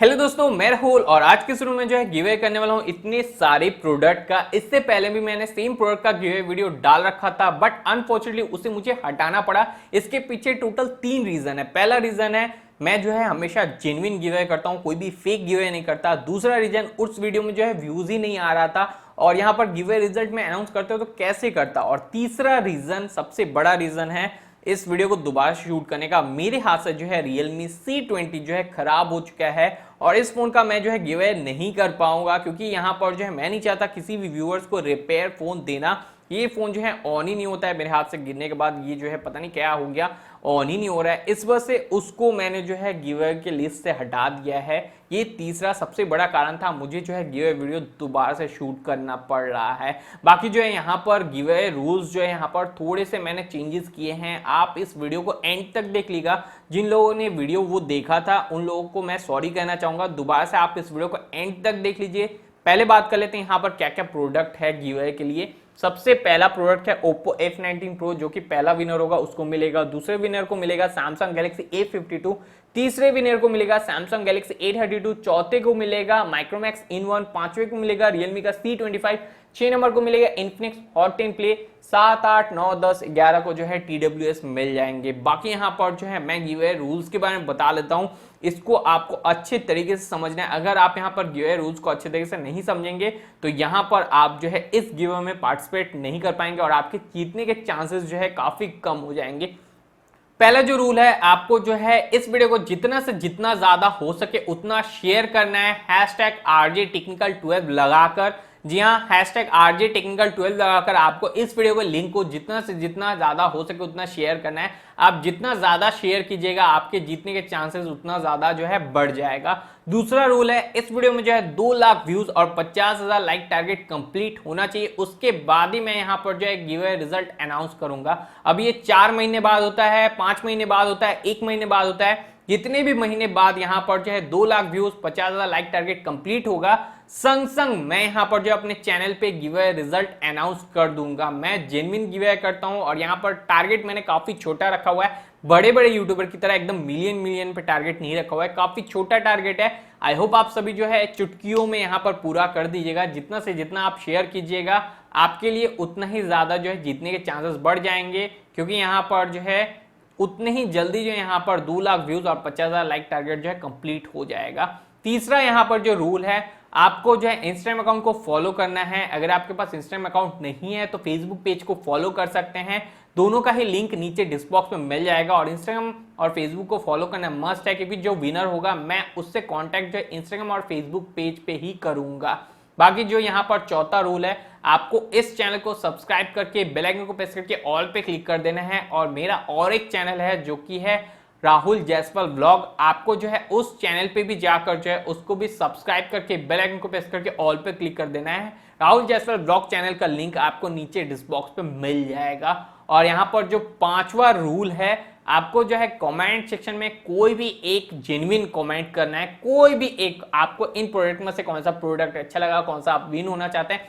Hello दोस्तों, मैं राहुल और आज के शुरू में जो है गिवे करने वाला हूँ इतने सारे प्रोडक्ट का। इससे पहले भी मैंने सेम प्रोडक्ट का गिवे वीडियो डाल रखा था, बट अनफॉर्चुनेटली उसे मुझे हटाना पड़ा। इसके पीछे टोटल 3 रीजन है। पहला रीजन है मैं जो है हमेशा जेन्युइन गिवे करता हूँ, कोई भी फेक गिवे नहीं करता। दूसरा रीजन, उस वीडियो में जो है व्यूज ही नहीं आ रहा था और यहाँ पर गिवे रिजल्ट में अनाउंस करते हो तो कैसे करता। और तीसरा रीजन, सबसे बड़ा रीजन है इस वीडियो को दोबारा शूट करने का। मेरे हाथ से जो है Realme C20 जो है खराब हो चुका है और इस फोन का मैं जो है गिवे नहीं कर पाऊंगा, क्योंकि यहाँ पर जो है मैं नहीं चाहता किसी भी व्यूअर्स को रिपेयर फोन देना। ये फोन जो है ऑन ही नहीं होता है मेरे हाथ से गिरने के बाद। ये जो है पता नहीं क्या हो गया, ऑन ही नहीं हो रहा है। इस वजह से उसको मैंने जो है गिवे के लिस्ट से हटा दिया है। ये तीसरा सबसे बड़ा कारण था, मुझे जो है गिवे वीडियो दोबारा से शूट करना पड़ रहा है। बाकी जो है यहाँ पर गिवे रूल्स जो है यहाँ पर थोड़े से मैंने चेंजेस किए हैं। आप इस वीडियो को एंड तक देख लीजिएगा। जिन लोगों ने वीडियो वो देखा था उन लोगों को मैं सॉरी कहना चाहूंगा। दोबारा से आप इस वीडियो को एंड तक देख लीजिए। पहले बात कर लेते हैं यहाँ पर क्या क्या प्रोडक्ट है गिवे के लिए। सबसे पहला प्रोडक्ट है Oppo F19 Pro, जो कि पहला विनर होगा उसको मिलेगा। दूसरे विनर को मिलेगा Samsung Galaxy A52। तीसरे विनर को मिलेगा Samsung Galaxy A32। चौथे को मिलेगा Micromax In1। पांचवे को मिलेगा Realme का C25। 6 नंबर को मिलेगा Infinix Hot 10 Play। 7, 8, 9, 10, 11 को जो है TWS मिल जाएंगे। बाकी यहाँ पर जो है मैं गिवे रूल्स के बारे में बता लेता हूँ, इसको आपको अच्छे तरीके से समझना है। अगर आप यहाँ पर गिवे रूल्स को अच्छे तरीके से नहीं समझेंगे तो यहाँ पर आप जो है इस गिवे में पार्टिसिपेट नहीं कर पाएंगे और आपके जीतने के चांसेस जो है काफी कम हो जाएंगे। पहला जो रूल है, आपको जो है इस वीडियो को जितना से जितना ज्यादा हो सके उतना शेयर करना है #RJTechnical12 लगाकर। जी हाँ, #RJTechnical12 लगाकर आपको इस वीडियो को लिंक को जितना से जितना ज्यादा हो सके उतना शेयर करना है। आप जितना ज्यादा शेयर कीजिएगा आपके जीतने के चांसेस उतना ज्यादा जो है बढ़ जाएगा। दूसरा रूल है, इस वीडियो में जो है 2 लाख व्यूज और 50,000 लाइक टारगेट कंप्लीट होना चाहिए, उसके बाद ही मैं यहाँ पर जो है गिवे रिजल्ट अनाउंस करूंगा। अब ये 4 महीने बाद होता है, 5 महीने बाद होता है, 1 महीने बाद होता है, जितने भी महीने बाद यहाँ पर जो है 2 lakh views 50,000 like target complete होगा, संग संग मैं यहाँ पर जो अपने चैनल पे गिवे रिजल्ट अनाउंस कर दूंगा। मैं जेन्युइन गिवे करता हूँ और यहाँ पर टारगेट मैंने काफी छोटा रखा हुआ है। बड़े बड़े यूट्यूबर की तरह एकदम मिलियन पे टारगेट नहीं रखा हुआ है, काफी छोटा टारगेट है। आई होप आप सभी जो है चुटकियों में यहाँ पर पूरा कर दीजिएगा। जितना से जितना आप शेयर कीजिएगा आपके लिए उतना ही ज्यादा जो है जीतने के चांसेस बढ़ जाएंगे, क्योंकि यहाँ पर जो है उतने ही जल्दी जो यहाँ पर 2 लाख व्यूज और 50,000 लाइक टारगेट जो है कंप्लीट हो जाएगा। तीसरा यहाँ पर जो रूल है, आपको जो है इंस्टाग्राम अकाउंट को फॉलो करना है। अगर आपके पास इंस्टाग्राम अकाउंट नहीं है तो फेसबुक पेज को फॉलो कर सकते हैं, दोनों का ही लिंक नीचे डिस्क्रिप्शन बॉक्स में मिल जाएगा। और इंस्टाग्राम और फेसबुक को फॉलो करना मस्ट है, क्योंकि जो विनर होगा मैं उससे कांटेक्ट जो है इंस्टाग्राम और फेसबुक पेज पे ही करूंगा। बाकी जो यहाँ पर चौथा रूल है, आपको इस चैनल को सब्सक्राइब करके बेल आइकन को प्रेस करके ऑल पे क्लिक कर देना है। और मेरा और एक चैनल है जो कि है राहुल जैसवाल ब्लॉग, आपको जो है उस चैनल पे भी जाकर जो है उसको भी सब्सक्राइब करके बेल आइकन को प्रेस करके ऑल पे क्लिक कर देना है। राहुल जैसवाल ब्लॉग चैनल का लिंक आपको नीचे डिस्क्रिप्शन बॉक्स पे मिल जाएगा। और यहाँ पर जो 5वां रूल है, आपको जो है कमेंट सेक्शन में कोई भी एक जेन्युइन कमेंट करना है। कोई भी एक, आपको इन प्रोडक्ट में से कौन सा प्रोडक्ट अच्छा लगा, कौन सा आप विन होना चाहते हैं,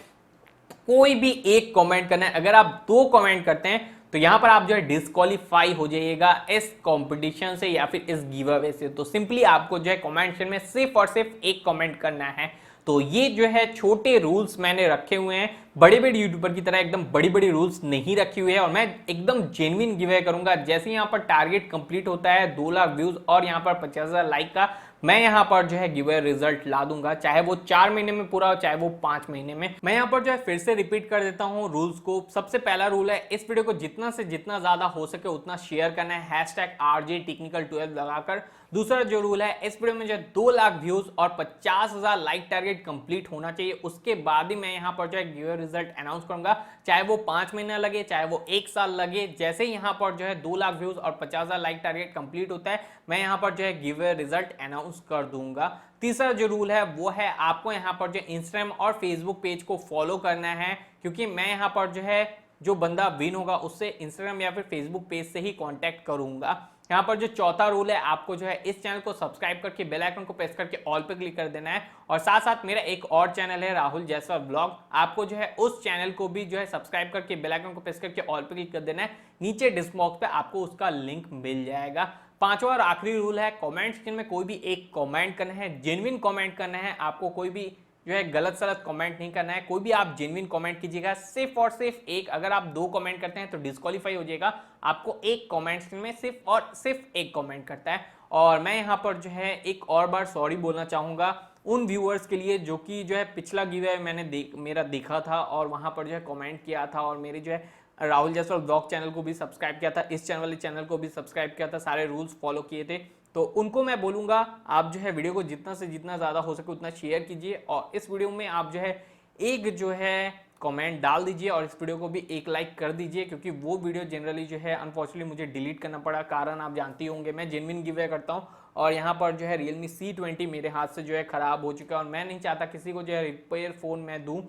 कोई भी एक कमेंट करना है। अगर आप 2 कमेंट करते हैं तो यहां पर आप जो है डिस्क्वालीफाई हो जाइएगा इस कंपटीशन से या फिर इस गिव अवे से। तो सिंपली आपको जो है कमेंट सेक्शन में सिर्फ और सिर्फ एक कमेंट करना है। तो ये जो है छोटे रूल्स मैंने रखे हुए हैं, बड़े बड़े यूट्यूबर की तरह एकदम बड़ी बड़ी रूल्स नहीं रखी हुई है। और मैं एकदम जेन्युइन गिव अवे करूंगा। जैसे यहाँ पर टारगेट कंप्लीट होता है 2 लाख व्यूज और यहाँ पर 50,000 लाइक का, मैं यहाँ पर जो है गिव अवे रिजल्ट ला दूंगा, चाहे वो 4 महीने में पूरा हो चाहे वो 5 महीने में। मैं यहाँ पर जो है फिर से रिपीट कर देता हूँ रूल्स को। सबसे पहला रूल है, इस वीडियो को जितना से जितना ज्यादा हो सके उतना शेयर करना है #RJTechnical12 लगाकर। दूसरा जो रूल है, इस वीडियो में जो 2 लाख व्यूज और 50,000 लाइक टारगेट कंप्लीट होना चाहिए, उसके बाद ही मैं यहाँ पर जो है गिव अवे रिजल्ट अनाउंस करूंगा, चाहे वो 5 महीना लगे चाहे वो 1 साल लगे। जैसे ही यहाँ पर जो है 2 लाख व्यूज और 50,000 लाइक टारगेट कंप्लीट होता है, मैं यहाँ पर जो है गिव अवे रिजल्ट अनाउंस कर दूंगा। तीसरा जो रूल है वो है, आपको यहाँ पर जो इंस्टाग्राम और फेसबुक पेज को फॉलो करना है, क्योंकि मैं यहाँ पर जो है जो बंदा विन होगा उससे इंस्टाग्राम या फिर फेसबुक पेज से ही कांटेक्ट करूंगा। यहाँ पर जो चौथा रूल है, आपको जो है इस चैनल को सब्सक्राइब करके बेल आइकन को प्रेस करके ऑल पे क्लिक कर देना है। और साथ साथ मेरा एक और चैनल है राहुल जैसवाल ब्लॉग, आपको जो है उस चैनल को भी जो है सब्सक्राइब करके बेल आइकन को प्रेस करके ऑल पे क्लिक कर देना है। नीचे डिस्क्रिप्शन बॉक्स पे आपको उसका लिंक मिल जाएगा। पांचवा और आखिरी रूल है, कमेंट सेक्शन में कोई भी एक कमेंट करना है, जेन्युइन कमेंट करना है। आपको कोई भी जो है गलत सलत कमेंट नहीं करना है, कोई भी आप जेन्युइन कमेंट कीजिएगा, सिर्फ और सिर्फ एक। अगर आप 2 कमेंट करते हैं तो डिस्क्वालीफाई हो जाएगा। आपको एक कमेंट सेक्शन में सिर्फ और सिर्फ एक कमेंट करता है। और मैं यहाँ पर जो है एक और बार सॉरी बोलना चाहूंगा उन व्यूअर्स के लिए जो कि जो है पिछला गिव मैंने मेरा देखा था और वहां पर जो है कमेंट किया था, और मेरी जो है राहुल जायसवाल ब्लॉग चैनल को भी सब्सक्राइब किया था, इस चैनल वाले चैनल को भी सब्सक्राइब किया था, सारे रूल्स फॉलो किए थे। तो उनको मैं बोलूंगा आप जो है वीडियो को जितना से जितना ज़्यादा हो सके उतना शेयर कीजिए, और इस वीडियो में आप जो है एक जो है कमेंट डाल दीजिए, और इस वीडियो को भी एक लाइक कर दीजिए, क्योंकि वो वीडियो जनरली जो है अनफॉर्चुनेटली मुझे डिलीट करना पड़ा। कारण आप जानते होंगे, मैं जेन्युइन गिव करता हूँ और यहाँ पर जो है Realme C20 मेरे हाथ से जो है ख़राब हो चुका है, और मैं नहीं चाहता किसी को जो है रिपेयर फ़ोन मैं दूँ,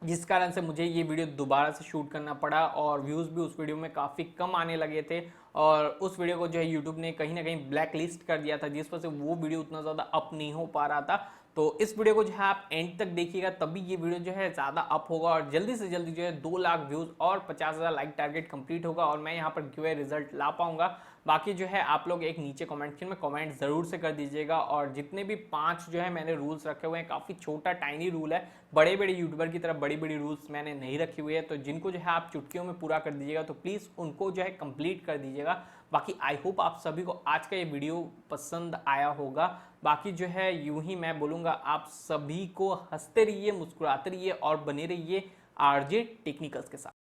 जिस कारण से मुझे ये वीडियो दोबारा से शूट करना पड़ा। और व्यूज़ भी उस वीडियो में काफ़ी कम आने लगे थे, और उस वीडियो को जो है यूट्यूब ने कहीं ना कहीं ब्लैक लिस्ट कर दिया था, जिस वजह से वो वीडियो उतना ज़्यादा अप नहीं हो पा रहा था। तो इस वीडियो को जो है आप एंड तक देखिएगा, तभी ये वीडियो जो है ज़्यादा अप होगा, और जल्दी से जल्दी जो है 2 लाख व्यूज़ और 50,000 लाइक टारगेट कंप्लीट होगा, और मैं यहाँ पर गिव रिजल्ट ला पाऊंगा। बाकी जो है आप लोग एक नीचे कमेंट सेक्शन में कमेंट ज़रूर से कर दीजिएगा। और जितने भी 5 जो है मैंने रूल्स रखे हुए हैं, काफ़ी छोटा टाइनी रूल है, बड़े बड़े यूट्यूबर की तरफ बड़ी बड़ी रूल्स मैंने नहीं रखी हुई है, तो जिनको जो है आप चुटकियों में पूरा कर दीजिएगा, तो प्लीज़ उनको जो है कंप्लीट कर दीजिएगा। बाकी आई होप आप सभी को आज का ये वीडियो पसंद आया होगा। बाकी जो है यूं ही मैं बोलूँगा, आप सभी को हंसते रहिए, मुस्कुराते रहिए और बने रहिए आरजे टेक्निकल्स के साथ।